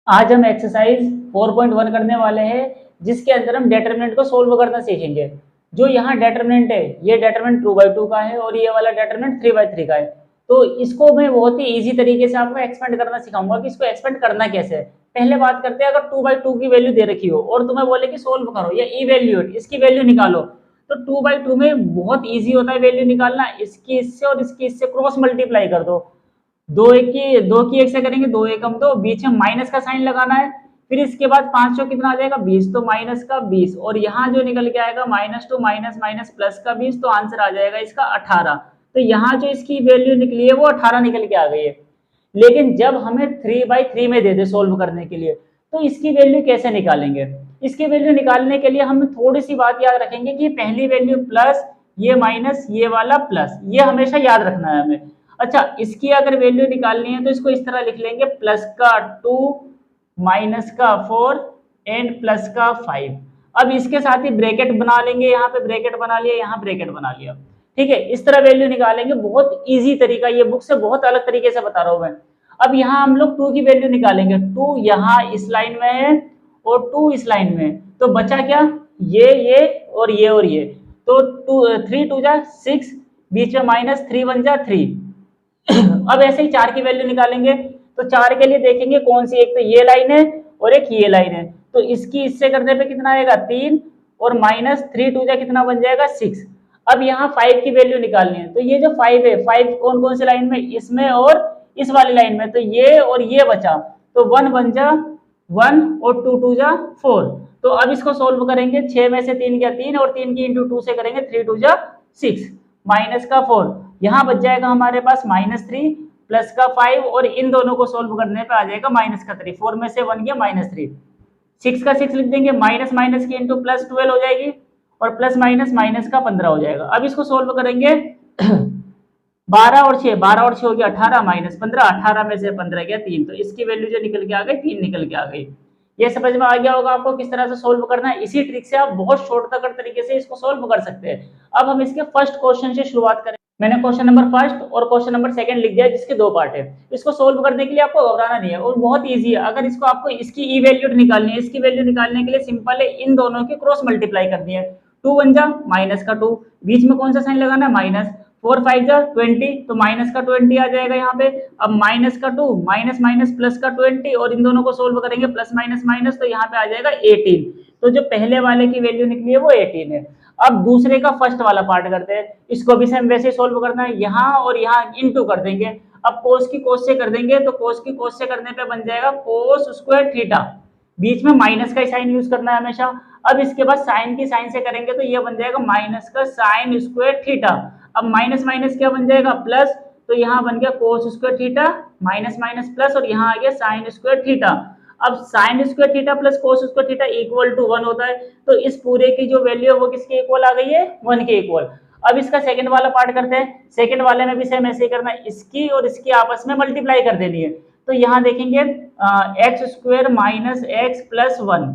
आज हम एक्सरसाइज 4.1 करने वाले हैं, जिसके अंदर हम डेटरमिनेंट को सोल्व करना सीखेंगे। जो यहाँ डेटरमिनेंट है, ये डेटरमिनेंट 2/2 का है और ये वाला डेटरमिनेंट 3/3 का है। तो इसको मैं बहुत ही इजी तरीके से आपको एक्सपेंड करना सिखाऊंगा कि इसको एक्सपेंड करना कैसे है। पहले बात करते हैं, अगर 2/2 की वैल्यू दे रखी हो और तुम्हें बोले कि सोल्व करो या इवेल्यूएट, इसकी वैल्यू निकालो, तो 2/2 में बहुत ईजी होता है वैल्यू निकालना। इसकी इससे और इसकी इससे क्रॉस मल्टीप्लाई कर दो। दो की एक से करेंगे, 2 एकम 2, बीच में माइनस का साइन लगाना है। फिर इसके बाद 5 कितना आ जाएगा, 20, तो माइनस का 20, और यहाँ जो निकल के आएगा minus two minus minus plus का 20, तो आंसर आ जाएगा इसका 18। तो यहाँ जो इसकी वैल्यू निकली है वो 18 निकल के आ गई है। लेकिन जब हमें 3/3 में दे दे सोल्व करने के लिए, तो इसकी वैल्यू कैसे निकालेंगे। इसकी वैल्यू निकालने के लिए हम थोड़ी सी बात याद रखेंगे कि पहली वैल्यू प्लस, ये माइनस, ये वाला प्लस, ये हमेशा याद रखना है हमें। अच्छा, इसकी अगर वैल्यू निकालनी है तो इसको इस तरह लिख लेंगे, प्लस का 2 माइनस का 4 एंड प्लस का 5। अब इसके साथ ही ब्रैकेट बना लेंगे, यहाँ पे ब्रैकेट बना लिया, यहाँ ब्रैकेट बना लिया। ठीक है, इस तरह वैल्यू निकालेंगे। बहुत इजी तरीका, ये बुक से बहुत अलग तरीके से बता रहा हूं मैं। अब यहाँ हम लोग 2 की वैल्यू निकालेंगे। 2 यहाँ इस लाइन में है और 2 इस लाइन में है, तो बचा क्या, ये और ये और ये। तो 3 2 जा 6, बीच में माइनस, 3 1 जा 3। अब ऐसे ही 4 की वैल्यू निकालेंगे, तो 4 के लिए देखेंगे कौन सी, एक तो ये लाइन है और एक ये लाइन है, तो इसकी इससे करने पे कितना आएगा 3, और माइनस 3 2 जा कितना बन जाएगा 6। अब यहाँ 5 की वैल्यू निकालनी है, तो ये जो 5 है, 5 कौन कौन से लाइन में, इसमें और इस वाली लाइन में, तो ये और ये बचा, तो 1 1 जा 1 और 2 2 जा 4। तो अब इसको सोल्व करेंगे, 6 में से 3 गया 3, और 3 की इंटू 2 से करेंगे, 3 2 जा 6, माइनस का 4, यहाँ बच जाएगा हमारे पास -3 प्लस का 5, और इन दोनों को सोल्व करने पे आ जाएगा माइनस का 3। 4 में से 1 गया -3, 6 का 6 लिख देंगे, माइनस माइनस की इंटू प्लस 12 हो जाएगी, और प्लस माइनस माइनस का 15 हो जाएगा। अब इसको सोल्व करेंगे, 12 और 6 हो गया 18, माइनस 15, 18 में से 15 गया 3, तो इसकी वैल्यू जो निकल के आ गई 3 निकल के आ गई। ये समझ में आ गया होगा आपको किस तरह से सोल्व करना है। इसी ट्रिक से आप बहुत शॉर्टकट तरीके से इसको सोल्व कर सकते हैं। अब हम इसके फर्स्ट क्वेश्चन से शुरुआत करें। मैंने क्वेश्चन नंबर फर्स्ट और क्वेश्चन नंबर सेकंड लिख दिया, जिसके 2 पार्ट है। इसको सोल्व करने के लिए आपको घबराना नहीं है और बहुत इजी है। अगर इसको आपको इसकी ई वैल्यू निकालनी है, इसकी वैल्यू निकालने के लिए सिंपल है, इन दोनों की क्रॉस मल्टीप्लाई करनी है। 2 1 जा माइनस का 2, बीच में कौन सा साइन लगाना है, माइनस, 4 5 जा 20, तो माइनस का 20 आ जाएगा यहाँ पे। अब माइनस का 2 माइनस माइनस प्लस का 20, और इन दोनों को सोल्व करेंगे, प्लस माइनस माइनस, तो यहाँ पे आ जाएगा 18। तो जो पहले वाले की वैल्यू निकली है वो 18 है। अब दूसरे का फर्स्ट वाला पार्ट करते हैं। इसको भी सेम वैसे सोल्व करना है, यहाँ और यहाँ इनटू कर देंगे। अब कोस की कोस से कर देंगे, तो कोस की कोस से करने पे बन जाएगा कोस स्क्वायर थीटा, बीच में माइनस का साइन यूज करना है हमेशा। अब इसके बाद साइन की साइन से करेंगे, तो ये बन जाएगा माइनस का साइन स्क्वायर थीटा। अब माइनस माइनस क्या बन जाएगा, प्लस, तो यहाँ बन गया cos square theta, minus minus plus, और यहाँ आ गया साइन स्क्वायर थीटा। अब sine square theta plus cos square theta equal to 1 होता है, तो इस पूरे की जो वैल्यू है वो किसके इक्वल आ गई है, 1 के इक्वल। अब इसका सेकंड वाला पार्ट करते हैं। सेकंड वाले में भी सेम ऐसे ही करना है, इसकी और इसकी आपस में मल्टीप्लाई कर देनी है। तो यहाँ देखेंगे x square minus x plus 1,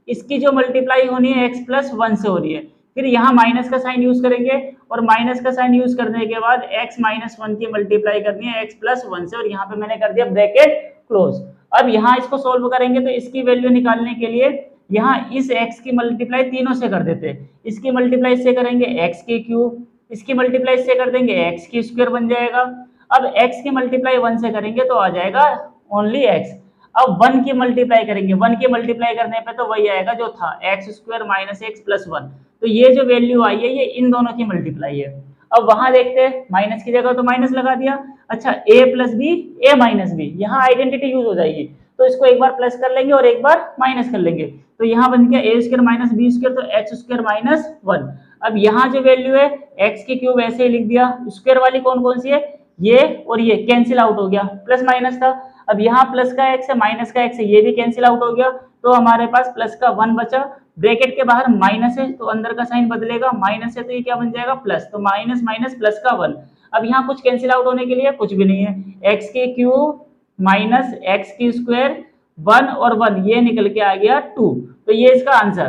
इसकी जो मल्टीप्लाई होनी है एक्स प्लस 1 से हो रही है। फिर यहाँ माइनस का साइन यूज करेंगे, और माइनस का साइन यूज करने के बाद x माइनस 1 की मल्टीप्लाई करनी है x प्लस 1 से, और यहाँ पे मैंने कर दिया ब्रैकेट क्लोज। अब यहाँ इसको सोल्व करेंगे, तो इसकी वैल्यू निकालने के लिए यहाँ इस x की मल्टीप्लाई तीनों से कर देते हैं। इसकी मल्टीप्लाई से करेंगे x की क्यूब, इसकी मल्टीप्लाई से कर देंगे x की स्क्वायर बन जाएगा। अब x की मल्टीप्लाई 1 से करेंगे तो आ जाएगा ओनली x। अब 1 की मल्टीप्लाई करेंगे, 1 की मल्टीप्लाई करने पे तो वही आएगा जो था, x square minus x plus 1। तो ये जो वैल्यू आई है ये इन दोनों की मल्टीप्लाई है। अब वहां देखते हैं, माइनस की जगह तो माइनस लगा दिया। अच्छा, a plus B A minus B, यहाँ आइडेंटिटी यूज हो जाएगी, तो इसको एक बार प्लस कर लेंगे और एक बार माइनस कर लेंगे, तो यहाँ बन गया ए स्क्वायर माइनस बी स्क्वायर, तो एक्स स्क्वायर माइनस 1। अब यहाँ जो वैल्यू है एक्स की क्यूब ऐसे ही लिख दिया, स्क्वायर वाली कौन कौन सी है, ये और ये कैंसिल आउट हो गया, प्लस माइनस था। अब यहाँ प्लस का एक्स है माइनस का एक्स है, ये भी कैंसिल आउट हो गया, तो हमारे पास प्लस का 1 बचा। ब्रैकेट के बाहर माइनस है तो अंदर का साइन बदलेगा, माइनस है तो ये क्या बन जाएगा प्लस, तो माइनस माइनस प्लस का 1। अब यहाँ कुछ कैंसिल आउट होने के लिए कुछ भी नहीं है, एक्स के क्यूब माइनस एक्स की स्क्वायर 1 और 1 ये निकल के आ गया 2, तो ये इसका आंसर।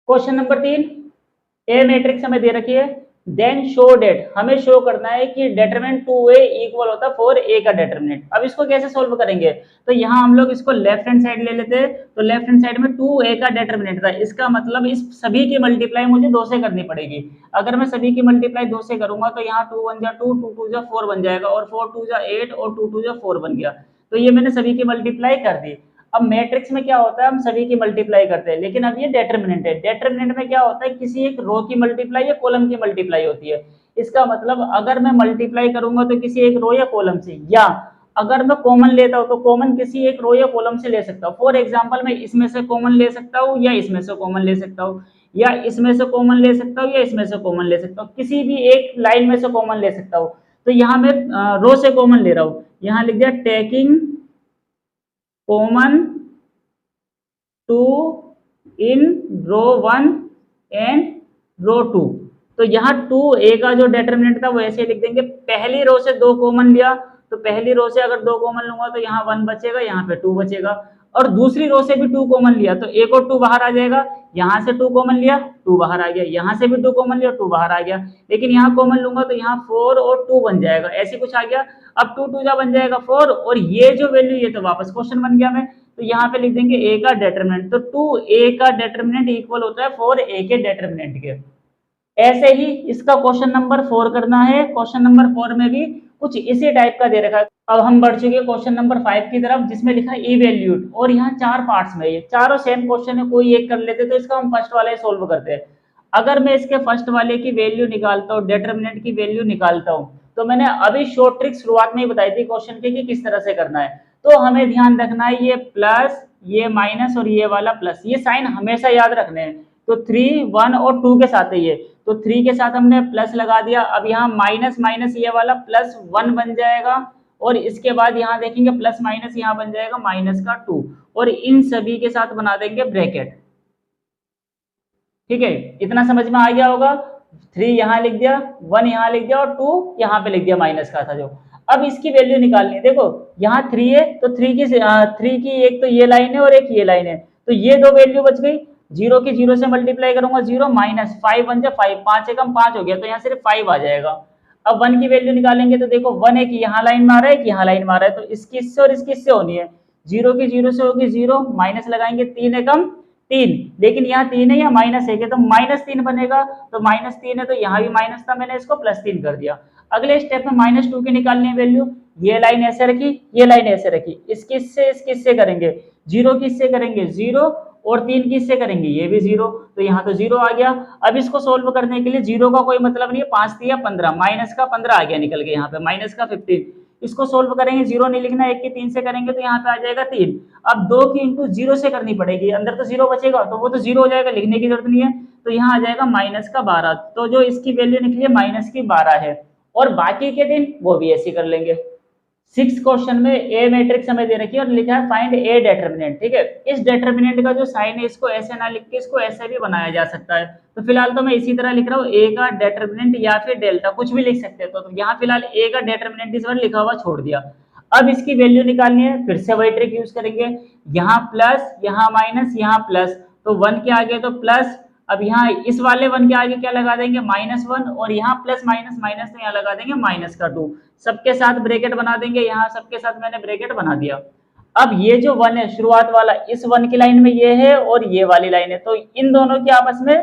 क्वेश्चन नंबर 3, ए मैट्रिक्स हमें दे रखी है, देन शो डेट, हमें शो करना है कि डेटरमिनेंट 2a इक्वल होता है 4a का डेटरमिनेंट। अब इसको कैसे सोल्व करेंगे, तो यहाँ हम लोग इसको लेफ्ट हैंड साइड ले लेते हैं, तो लेफ्ट हैंड साइड में 2a का डेटरमिनेंट था, इसका मतलब इस सभी की मल्टीप्लाई मुझे 2 से करनी पड़ेगी। अगर मैं सभी की मल्टीप्लाई 2 से करूंगा तो यहाँ 2 1 जा 2, 2 2 जा 4 बन जाएगा, और 4 2 जा 8 और 2 2 जा 4 बन गया। तो ये मैंने सभी की मल्टीप्लाई कर दी। अब मैट्रिक्स में क्या होता है, हम सभी की मल्टीप्लाई करते हैं, लेकिन अब ये डेटरमिनेंट है। डेटरमिनेंट में क्या होता है, किसी एक रो की मल्टीप्लाई या कॉलम की मल्टीप्लाई होती है। इसका मतलब अगर मैं मल्टीप्लाई करूंगा तो किसी एक रो या कॉलम से, या अगर मैं कॉमन लेता हूं तो कॉमन किसी एक रो या कॉलम से ले सकता हूं। फॉर एग्जांपल मैं इसमें से कॉमन ले सकता हूं, या इसमें से कॉमन ले सकता हूं, या इसमें से कॉमन ले सकता हूं, या इसमें से कॉमन ले सकता हूं, किसी भी एक लाइन में से कॉमन ले सकता हूं। तो यहाँ मैं रो से कॉमन ले रहा हूं, यहाँ लिख दिया taking common two in row 1 and row 2। तो यहाँ 2a का जो डेटरमिनेंट था वो ऐसे लिख देंगे, पहली रो से 2 कॉमन लिया, तो पहली रो से अगर 2 कॉमन लूंगा तो यहाँ 1 बचेगा, यहाँ पे 2 बचेगा, और दूसरी रो से भी 2 कॉमन लिया तो एक और 2 बाहर आ जाएगा, यहाँ से 2 कॉमन लिया 2 बाहर आ गया, यहाँ से भी 2 कॉमन लिया 2 बाहर आ गया, लेकिन यहाँ कॉमन लूंगा तो यहाँ 4 और 2 बन जाएगा, ऐसे कुछ आ गया। अब 2 2 जा बन जाएगा 4, और ये जो वैल्यू ये तो वापस क्वेश्चन बन गया। मैं तो यहाँ पे लिख देंगे a का डेटरमिनेंट, तो 2a का डेटरमिनेंट इक्वल होता है 4a के डेटरमिनेंट के। ऐसे ही इसका क्वेश्चन नंबर 4 करना है। क्वेश्चन नंबर 4 में भी कुछ इसी टाइप का दे रखा है। अब हम बढ़ चुके हैं क्वेश्चन नंबर 5 की तरफ, जिसमें लिखा है इवैल्यूएट, और यहाँ 4 पार्ट्स में, ये चारों सेम क्वेश्चन है, कोई एक कर लेते तो इसका हम फर्स्ट वाला ही सोल्व करते हैं। अगर मैं इसके फर्स्ट वाले की वैल्यू निकालता हूँ, डेटरमिनेंट की वैल्यू निकालता हूँ, तो मैंने अभी शॉर्ट ट्रिक शुरुआत में ही बताई थी क्वेश्चन की कि किस तरह से करना है। तो हमें ध्यान रखना है ये प्लस, ये माइनस और ये वाला प्लस, ये साइन हमेशा याद रखने हैं। तो 3 1 और 2 के साथ है ये, तो 3 के साथ हमने प्लस लगा दिया। अब यहाँ माइनस माइनस ये वाला प्लस 1 बन जाएगा, और इसके बाद यहाँ देखेंगे प्लस माइनस यहाँ बन जाएगा माइनस का 2, और इन सभी के साथ बना देंगे ब्रैकेट। ठीक है, इतना समझ में आ गया होगा। 3 यहाँ लिख दिया, 1 यहाँ लिख दिया, और 2 यहाँ पे लिख दिया माइनस का था जो। अब इसकी वैल्यू निकालनी है। देखो यहाँ 3 है, तो 3 की एक तो ये लाइन है और एक ये लाइन है, तो ये दो वैल्यू बच गई। 0 की 0 से मल्टीप्लाई करूंगा 0 माइनस 5 बन जाए 5, 5 एकम 5 हो गया, तो यहाँ सिर्फ 5 आ जाएगा। अब 1 की वैल्यू निकालेंगे तो देखो 1 एक यहाँ लाइन में आ रहा है, एक यहाँ लाइन में आ रहा है, तो इसकी इससे और इसकी इससे होनी है। 0 की 0 से होगी 0, माइनस लगाएंगे 3 एकम 3, लेकिन यहाँ 3 है या माइनस 1 है, तो माइनस 3 बनेगा, तो माइनस 3 है तो यहाँ भी माइनस था, मैंने इसको प्लस 3 कर दिया। अगले स्टेप में माइनस 2 की निकालनी है वैल्यू, ये लाइन ऐसे रखी, ये लाइन ऐसे रखी, इसकी इससे करेंगे, 0 की इससे करेंगे 0, और 3 की इससे करेंगे ये भी 0, तो यहाँ तो 0 आ गया। अब इसको सोल्व करने के लिए 0 का कोई मतलब नहीं है, 5 दिया 15, माइनस का 15 आ गया निकल के, यहाँ पे माइनस का 15। इसको सोल्व करेंगे, 0 नहीं लिखना, 1 की 3 से करेंगे तो यहाँ पे आ जाएगा 3। अब 2 की इंटू 0 से करनी पड़ेगी, अंदर तो 0 बचेगा, तो वो तो 0 हो जाएगा, लिखने की जरूरत नहीं है, तो यहाँ आ जाएगा माइनस का 12। तो जो इसकी वैल्यू निकली है माइनस की 12 है, और बाकी के दिन वो भी ऐसे कर लेंगे। 6 क्वेश्चन में ए मैट्रिक्स हमें दे रखी है और लिखा है फाइंड ए डेटरमिनेंट। ठीक है, इस डेटरमिनेंट का जो साइन है इसको ऐसे ना लिख के इसको ऐसे भी बनाया जा सकता है, तो फिलहाल तो मैं इसी तरह लिख रहा हूँ, ए का डेटरमिनेंट या फिर डेल्टा कुछ भी लिख सकते हैं। तो यहाँ फिलहाल ए का डेटरमिनेंट इस बार लिखा हुआ छोड़ दिया। अब इसकी वैल्यू निकालनी है, फिर से वही ट्रिक यूज करेंगे, यहाँ प्लस यहाँ माइनस यहाँ प्लस, तो 1 के आगे तो प्लस, अब यहाँ इस वाले 1 के आगे क्या लगा देंगे -1, और यहाँ प्लस माइनस माइनस तो यहाँ लगा देंगे माइनस का 2, सबके साथ ब्रैकेट बना देंगे, यहाँ सबके साथ मैंने ब्रैकेट बना दिया। अब ये जो 1 है शुरुआत वाला, इस 1 की लाइन में ये है और ये वाली लाइन है, तो इन दोनों की आपस में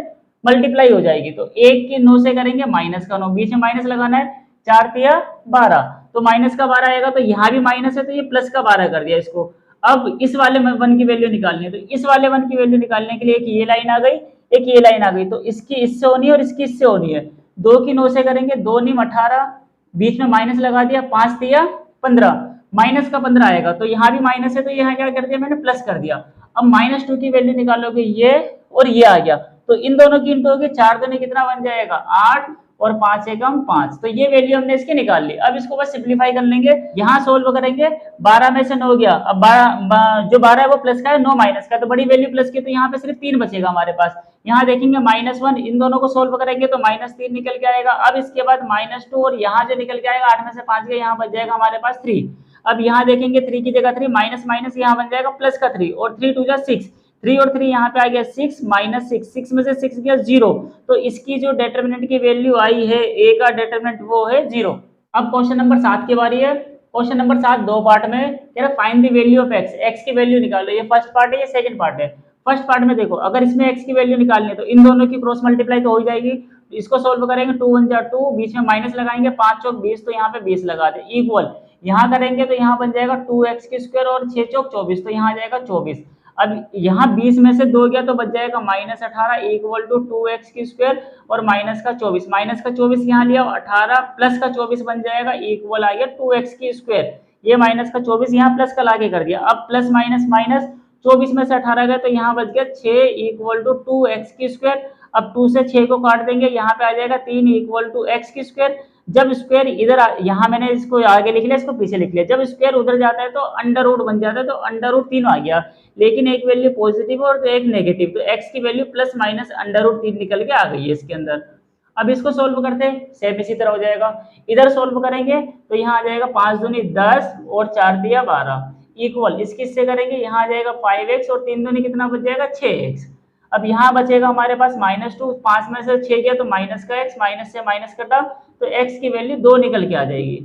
मल्टीप्लाई हो जाएगी, तो 1 की 9 से करेंगे माइनस का 9, बीच में माइनस लगाना है, 4 तिया 12, तो माइनस का 12 आएगा, तो यहाँ भी माइनस है तो ये प्लस का 12 कर दिया इसको। अब इस वाले 1 की वैल्यू निकालनी है, तो इस वाले 1 की वैल्यू निकालने के लिए एक ये लाइन आ गई, एक ये लाइन आ गई, तो इसकी इससे होनी है और इसकी इससे होनी है। 2 की 9 से करेंगे, 2 नीम 18, बीच में माइनस लगा दिया, 5 तिया 15, माइनस का 15 आएगा, तो यहाँ भी माइनस है तो यहाँ क्या कर दिया मैंने प्लस कर दिया। अब -2 की वैल्यू निकालोगे, ये और ये आ गया, तो इन दोनों की इंटू होगी, 4 दूनी कितना बन जाएगा 8, और 5 एकम 5, तो ये वैल्यू हमने इसकी निकाल ली। अब इसको बस सिंप्लीफाई कर लेंगे, यहाँ सोल्व करेंगे, 12 में से 9 गया, अब 12 जो 12 है वो प्लस का है, 9 माइनस का, तो बड़ी वैल्यू प्लस की, तो यहाँ पे सिर्फ 3 बचेगा हमारे पास। यहाँ देखेंगे -1, इन दोनों को सोल्व करेंगे तो -3 निकल के आएगा। अब इसके बाद -2, और यहाँ जो निकल के आएगा 8 में से 5 गया, यहाँ बच जाएगा हमारे पास 3। अब यहाँ देखेंगे 3 की जगह 3, माइनस माइनस यहाँ बन जाएगा प्लस का 3, और 3 2 जा 6, 3 और 3 यहाँ पे आ गया 6 माइनस 6, 6 में से 6 गया 0, तो इसकी जो डिटरमिनेंट की वैल्यू आई है ए का डिटरमिनेंट वो है 0। अब क्वेश्चन नंबर 7 की बारी है। क्वेश्चन नंबर 7 दो पार्ट में कह रहा find the value of x, x की वैल्यू निकालो। ये फर्स्ट पार्ट है, ये सेकंड पार्ट है। फर्स्ट पार्ट में देखो, अगर इसमें एक्स की वैल्यू निकालनी है तो इन दोनों की क्रॉस मल्टीप्लाई तो हो जाएगी, इसको सोल्व करेंगे 2 1 जा 2, बीच में माइनस लगाएंगे 5 चौक 20, तो यहाँ पे 20 लगा दे, इक्वल यहाँ करेंगे तो यहाँ बन जाएगा 2x की स्क्वायर और 6 चौक 24, तो यहाँ आ जाएगा 24। अब यहाँ 20 में से 2 गया तो बच जाएगा -18 इक्वल टू 2x की स्क्वायर और माइनस का 24, माइनस का 24 यहाँ लिया 18 प्लस का 24 बन जाएगा इक्वल आ गया 2x की स्क्वायर, ये माइनस का 24 यहाँ प्लस का लाके कर दिया। अब प्लस माइनस माइनस 24 में से 18 गया तो यहाँ बच गया 6 इक्वल टू 2x की स्क्वायर। अब 2 से 6 को काट देंगे, यहाँ पे आ जाएगा 3 इक्वल टू x की स्क्वायर। जब स्क्वायर इधर यहाँ मैंने इसको आगे लिख लिया, इसको पीछे लिख लिया, जब स्क्वायर उधर जाता है तो अंडर रूट बन जाता है, तो अंडर रूट 3 आ गया, लेकिन एक वैल्यू पॉजिटिव और तो एक नेगेटिव, तो x की value plus minus under root 3 निकल के आ गई है इसके अंदर। अब इसको सोल्व करते हैं, सेम इसी तरह हो जाएगा। इधर सोल्व करेंगे तो यहाँ आ जाएगा 5 दूनी 10 और 4 दिया 12 इक्वल, इसके इससे करेंगे यहाँ आ जाएगा 5x और 3 दूनी कितना बच जाएगा 6x। अब यहाँ बचेगा हमारे पास -2, 5 में से 6 गया तो माइनस का x, माइनस से माइनस कटा तो x की वैल्यू 2 निकल के आ जाएगी।